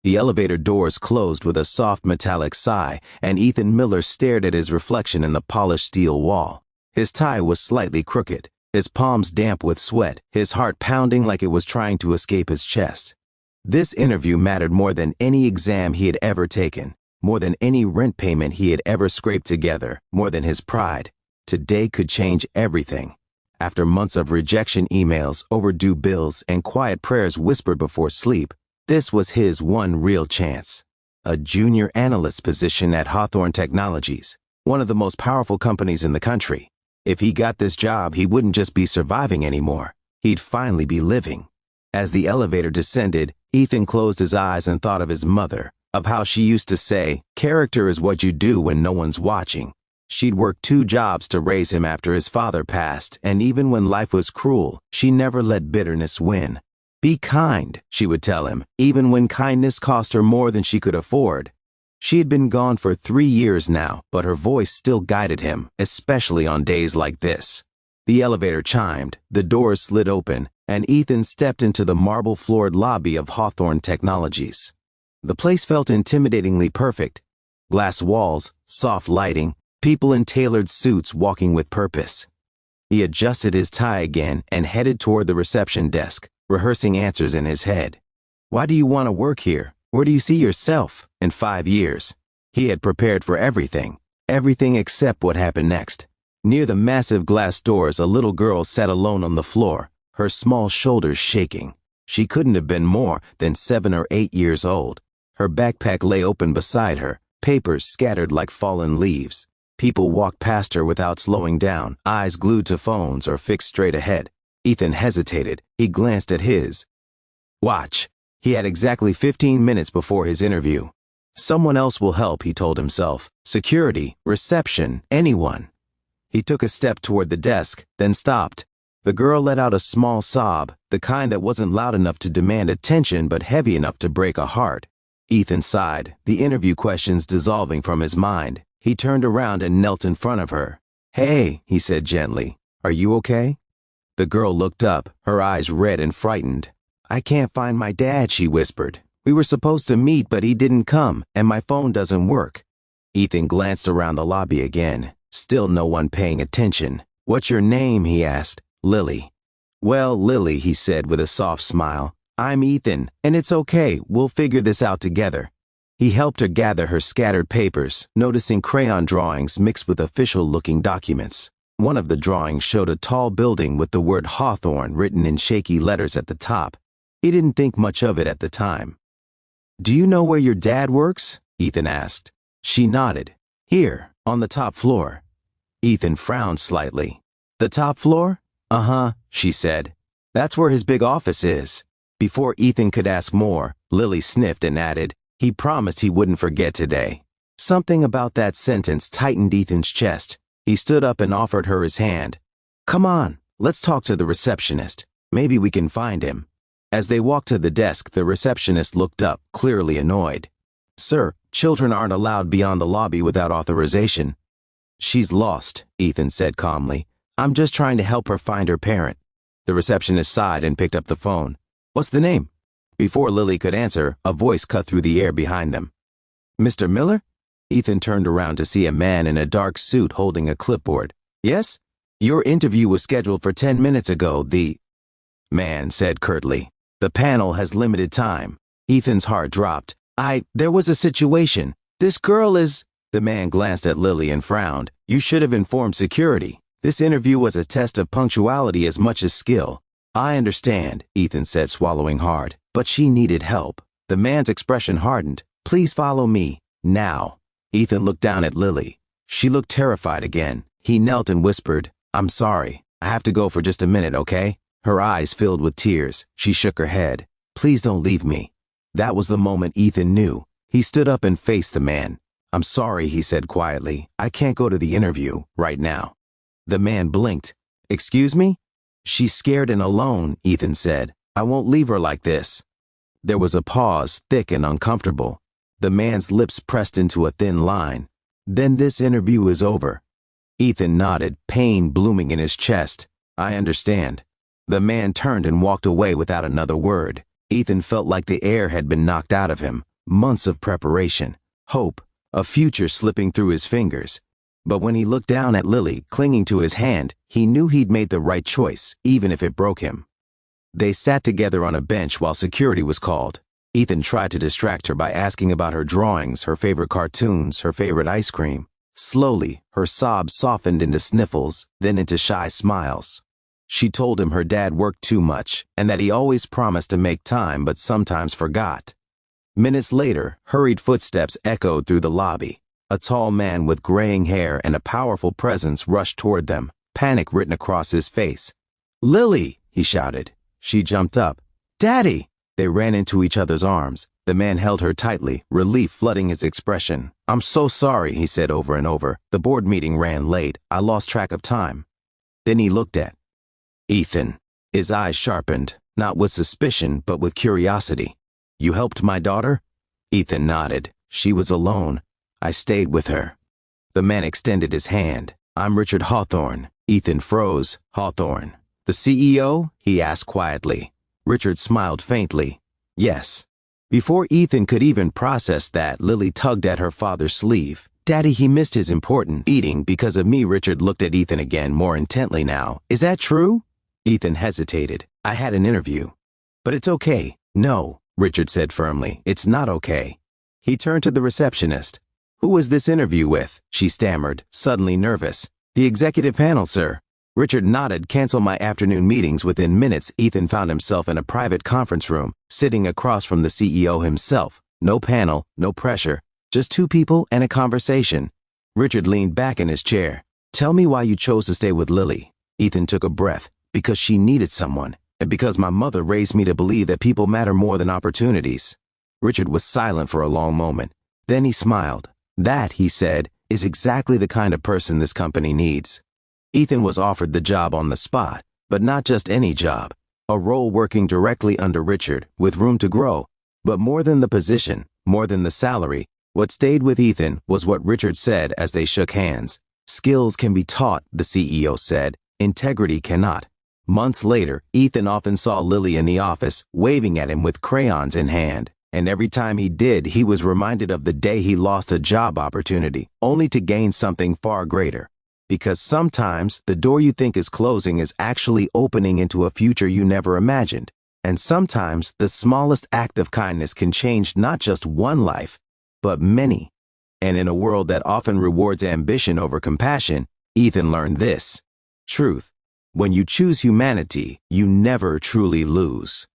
The elevator doors closed with a soft metallic sigh, and Ethan Miller stared at his reflection in the polished steel wall. His tie was slightly crooked, his palms damp with sweat, his heart pounding like it was trying to escape his chest. This interview mattered more than any exam he had ever taken, more than any rent payment he had ever scraped together, more than his pride. Today could change everything. After months of rejection emails, overdue bills, and quiet prayers whispered before sleep, this was his one real chance. A junior analyst position at Hawthorne Technologies, one of the most powerful companies in the country. If he got this job, he wouldn't just be surviving anymore. He'd finally be living. As the elevator descended, Ethan closed his eyes and thought of his mother, of how she used to say, "Character is what you do when no one's watching." She'd worked 2 jobs to raise him after his father passed, and even when life was cruel, she never let bitterness win. "Be kind," she would tell him, even when kindness cost her more than she could afford. She had been gone for 3 years now, but her voice still guided him, especially on days like this. The elevator chimed, the doors slid open, and Ethan stepped into the marble-floored lobby of Hawthorne Technologies. The place felt intimidatingly perfect. Glass walls, soft lighting, people in tailored suits walking with purpose. He adjusted his tie again and headed toward the reception desk, rehearsing answers in his head. Why do you want to work here? Where do you see yourself in 5 years? He had prepared for everything except what happened next. Near the massive glass doors, a little girl sat alone on the floor, her small shoulders shaking. She couldn't have been more than 7 or 8 years old. Her backpack lay open beside her, papers scattered like fallen leaves. People walked past her without slowing down, eyes glued to phones or fixed straight ahead. Ethan hesitated. He glanced at his watch. He had exactly 15 minutes before his interview. Someone else will help, he told himself. Security, reception, anyone. He took a step toward the desk, then stopped. The girl let out a small sob, the kind that wasn't loud enough to demand attention but heavy enough to break a heart. Ethan sighed, the interview questions dissolving from his mind. He turned around and knelt in front of her. "Hey," he said gently, "are you okay?" The girl looked up, her eyes red and frightened. "I can't find my dad," she whispered. "We were supposed to meet, but he didn't come, and my phone doesn't work." Ethan glanced around the lobby again, still no one paying attention. "What's your name?" he asked. "Lily." "Well, Lily," he said with a soft smile, "I'm Ethan, and it's okay, we'll figure this out together." He helped her gather her scattered papers, noticing crayon drawings mixed with official-looking documents. One of the drawings showed a tall building with the word Hawthorne written in shaky letters at the top. He didn't think much of it at the time. "Do you know where your dad works?" Ethan asked. She nodded. "Here, on the top floor." Ethan frowned slightly. "The top floor?" "Uh-huh," she said. "That's where his big office is." Before Ethan could ask more, Lily sniffed and added, "He promised he wouldn't forget today." Something about that sentence tightened Ethan's chest. He stood up and offered her his hand. "Come on, let's talk to the receptionist. Maybe we can find him." As they walked to the desk, the receptionist looked up, clearly annoyed. "Sir, children aren't allowed beyond the lobby without authorization." "She's lost," Ethan said calmly. "I'm just trying to help her find her parent." The receptionist sighed and picked up the phone. "What's the name?" Before Lily could answer, a voice cut through the air behind them. "Mr. Miller?" Ethan turned around to see a man in a dark suit holding a clipboard. "Yes? Your interview was scheduled for 10 minutes ago, the man said curtly. "The panel has limited time." Ethan's heart dropped. There was a situation. This girl is..." The man glanced at Lily and frowned. "You should have informed security. This interview was a test of punctuality as much as skill." "I understand," Ethan said, swallowing hard. "But she needed help." The man's expression hardened. "Please follow me. Now." Ethan looked down at Lily. She looked terrified again. He knelt and whispered, "I'm sorry. I have to go for just a minute, okay?" Her eyes filled with tears. She shook her head. "Please don't leave me." That was the moment Ethan knew. He stood up and faced the man. "I'm sorry," he said quietly. "I can't go to the interview right now." The man blinked. "Excuse me?" "She's scared and alone," Ethan said. "I won't leave her like this." There was a pause, thick and uncomfortable. The man's lips pressed into a thin line. "Then this interview is over." Ethan nodded, pain blooming in his chest. "I understand." The man turned and walked away without another word. Ethan felt like the air had been knocked out of him. months of preparation, hope, a future slipping through his fingers. But when he looked down at Lily clinging to his hand, he knew he'd made the right choice, even if it broke him. They sat together on a bench while security was called. Ethan tried to distract her by asking about her drawings, her favorite cartoons, her favorite ice cream. Slowly, her sobs softened into sniffles, then into shy smiles. She told him her dad worked too much, and that he always promised to make time but sometimes forgot. Minutes later, hurried footsteps echoed through the lobby. A tall man with graying hair and a powerful presence rushed toward them, panic written across his face. "Lily!" he shouted. She jumped up. "Daddy!" They ran into each other's arms. The man held her tightly, relief flooding his expression. "I'm so sorry," he said over and over. "The board meeting ran late. I lost track of time." Then he looked at Ethan. His eyes sharpened, not with suspicion, but with curiosity. "You helped my daughter?" Ethan nodded. "She was alone. I stayed with her." The man extended his hand. "I'm Richard Hawthorne." Ethan froze. "Hawthorne? The CEO?" he asked quietly. Richard smiled faintly. "Yes." Before Ethan could even process that, Lily tugged at her father's sleeve. "Daddy, he missed his important meeting because of me." Richard looked at Ethan again, more intently now. "Is that true?" Ethan hesitated. "I had an interview." "But it's okay." "No," Richard said firmly. "It's not okay." He turned to the receptionist. "Who was this interview with?" she stammered, suddenly nervous. "The executive panel, sir." Richard nodded. "Cancel my afternoon meetings." Within minutes, Ethan found himself in a private conference room, sitting across from the CEO himself. No panel, no pressure, just two people and a conversation. Richard leaned back in his chair. "Tell me why you chose to stay with Lily." Ethan took a breath. "Because she needed someone, and because my mother raised me to believe that people matter more than opportunities." Richard was silent for a long moment. Then he smiled. "That," he said, "is exactly the kind of person this company needs." Ethan was offered the job on the spot, but not just any job. A role working directly under Richard, with room to grow. But more than the position, more than the salary, what stayed with Ethan was what Richard said as they shook hands. "Skills can be taught," the CEO said. "Integrity cannot." Months later, Ethan often saw Lily in the office, waving at him with crayons in hand. And every time he did, he was reminded of the day he lost a job opportunity, only to gain something far greater. Because sometimes the door you think is closing is actually opening into a future you never imagined. And sometimes the smallest act of kindness can change not just one life, but many. And in a world that often rewards ambition over compassion, Ethan learned this truth: when you choose humanity, you never truly lose.